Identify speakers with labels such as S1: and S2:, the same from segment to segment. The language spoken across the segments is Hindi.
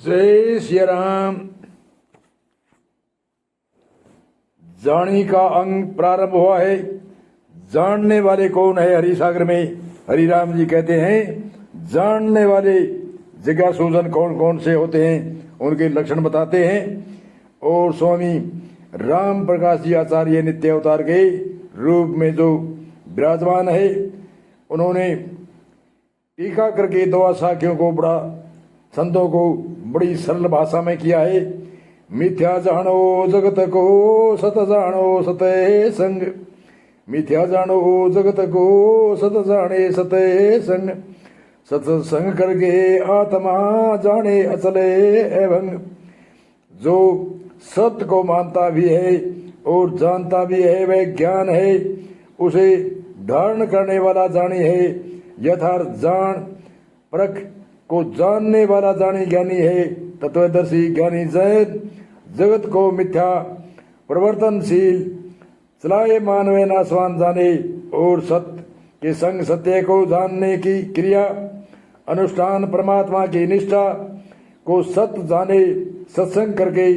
S1: जय श्री राम। जानी का अंग प्रारंभ हुआ है। जानने वाले कौन है? हरि सागर में हरि राम जी कहते हैं, जानने वाले जिज्ञासुजन कौन कौन से होते हैं, उनके लक्षण बताते हैं। और स्वामी राम प्रकाश जी आचार्य नित्य अवतार के रूप में जो विराजमान है, उन्होंने टीका करके दो साखियों को बड़ा संतों को बड़ी सरल भाषा में किया है। मिथ्या जानो जगत को सत जानो सतय संग, मिथ्या जानो जगत को सत जाने सतय संग, सत्संग करके आत्मा जाने अचले एवं। जो सत्य को मानता भी है और जानता भी है, वह ज्ञान है, उसे धारण करने वाला जानी है। यथार्थ जान परख को जानने वाला जानी ज्ञानी है। तत्वदर्शी ज्ञानी जैन जगत को मिथ्या प्रवर्तनशील चलाए मानवे नासवान जाने, और सत्य के संग सत्य को जानने की क्रिया अनुष्ठान परमात्मा की निष्ठा को सत्य जाने। सत्संग करके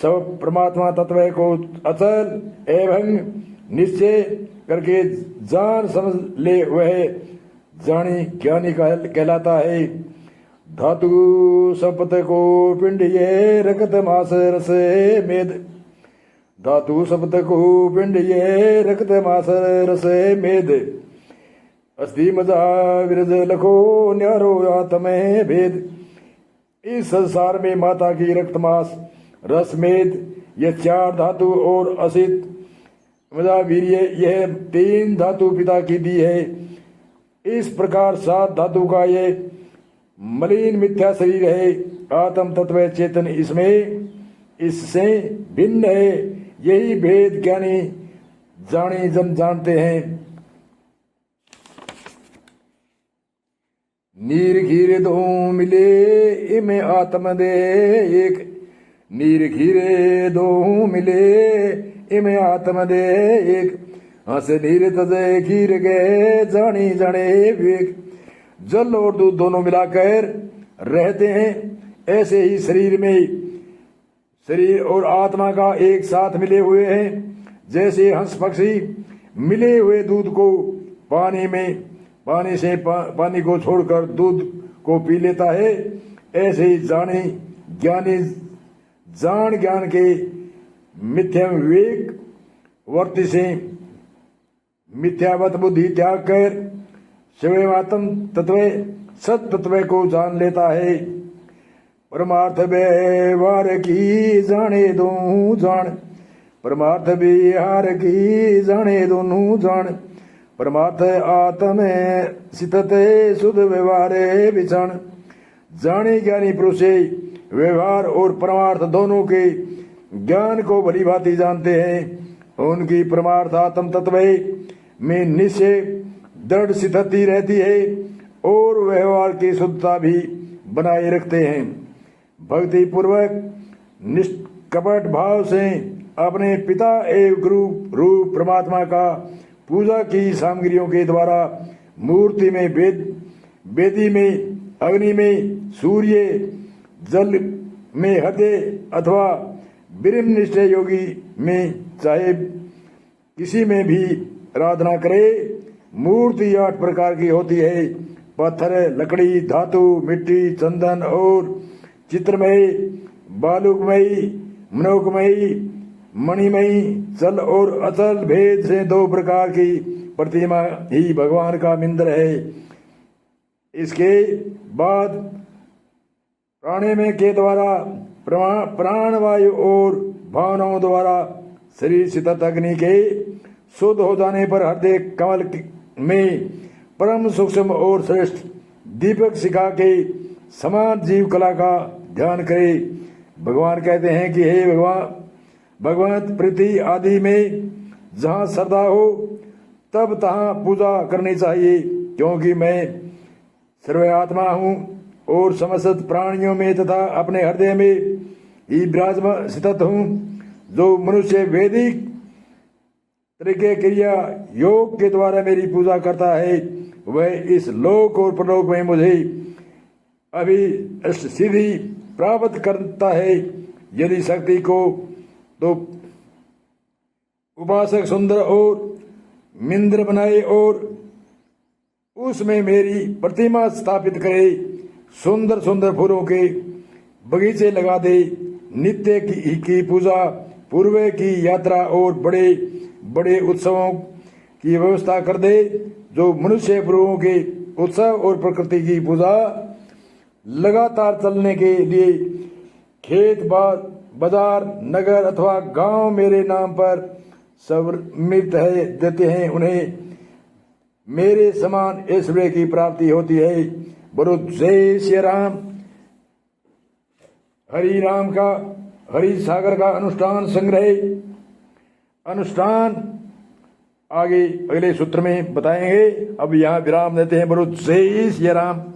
S1: सब परमात्मा तत्व को अचल एवं निश्चय करके जान समझ ले, वह जानी ज्ञानी कहलाता है। धातु सपत को पिंड ये रकत मास रसे मेद, धातु सपत को पिंड ये रकत मास रसे मेद, अस्थि मजा विरज लखो न्यारो आत्मे भेद। इस संसार में माता की रक्त मास रस मेद, यह चार धातु और असित मजा वीर्य, यह तीन धातु पिता की दी है। इस प्रकार सात धातु का ये मलिन मिथ्या शरीर है। आत्म तत्व चेतन इसमें इससे भिन्न है। यही भेद ज्ञानी जानी जन जानते हैं। नीर घीरे दो मिले इमे आत्म दे एक, नीर घीरे दो मिले इमे आत्म दे एक, हंस नीर तजे घीर गए जानी जाने विवेक। जल और दूध दोनों मिलाकर रहते हैं, ऐसे ही शरीर में शरीर और आत्मा का एक साथ मिले हुए हैं। जैसे हंस पक्षी मिले हुए दूध को पानी में पानी से पानी को छोड़कर दूध को पी लेता है, ऐसे ही जानी ज्ञानी जान ज्ञान के मिथ्या विवेक वर्ती से मिथ्यावत बुद्धि त्याग कर शिवात्म तत्व सत तत्व को जान लेता है। परमार्थ व्यवहार की जाने दो जान, परमार्थ व्यवहार की जाने दोनों जान, परमार्थ आत्म सितते शुद्ध व्यवहार विचान। जाने ज्ञानी पुरुष व्यवहार और परमार्थ दोनों के ज्ञान को भली भांति जानते हैं। उनकी परमार्थ आत्म तत्व में निश्चय दृढ़ स्थिति रहती है और व्यवहार की शुद्धता भी बनाए रखते हैं। भक्ति पूर्वक निष्कपट भाव से अपने पिता एवं गुरु रूप परमात्मा का पूजा की सामग्रियों के द्वारा मूर्ति में वेदी में अग्नि में सूर्य जल में हृदय अथवा ब्रह्म निष्ठे योगी में चाहे किसी में भी आराधना करे। मूर्ति 8 प्रकार की होती है। पत्थर, लकड़ी, धातु, मिट्टी, चंदन और चित्रमयी, बालुकमयी, मनोकमयी, मणिमयी, चल और अचल भेद से 2 प्रकार की प्रतिमा ही भगवान का मंदिर है। इसके बाद प्राणायाम के द्वारा प्राणवायु और भावनाओं द्वारा शरीर स्थित अग्नि के शुद्ध हो जाने पर हृदय कमल में परम सूक्ष्म और श्रेष्ठ दीपक शिखा के समान जीव कला का ध्यान करे। भगवान कहते हैं कि हे भगवत प्रीति आदि में जहाँ श्रद्धा हो तब तहाँ पूजा करनी चाहिए, क्योंकि मैं सर्वात्मा हूँ और समस्त प्राणियों में तथा अपने हृदय में ही विराजमान स्थित हूँ। जो मनुष्य वैदिक तरीके क्रिया योग के द्वारा मेरी पूजा करता है, वह इस लोक और परलोक में मुझे अभी सिद्धि प्राप्त करता है। यदि शक्ति को तो उपासक सुंदर और मिंद्र बनाए और उसमें मेरी प्रतिमा स्थापित करे, सुंदर सुंदर फूलों के बगीचे लगा दे, नित्य की पूजा, पूर्व की यात्रा और बड़े बड़े उत्सवों की व्यवस्था कर दे, जो मनुष्य प्रभुओं के उत्सव और प्रकृति की पूजा लगातार चलने के लिए खेत बाजार नगर अथवा गांव मेरे नाम पर समर्पित है देते हैं, उन्हें मेरे समान ऐश्वर्य की प्राप्ति होती है। बोलो जय श्री राम। हरि राम का हरि सागर का अनुष्ठान संग्रह अनुष्ठान आगे अगले सूत्र में बताएंगे। अब यहाँ विराम देते हैं। बोलो जय श्री राम।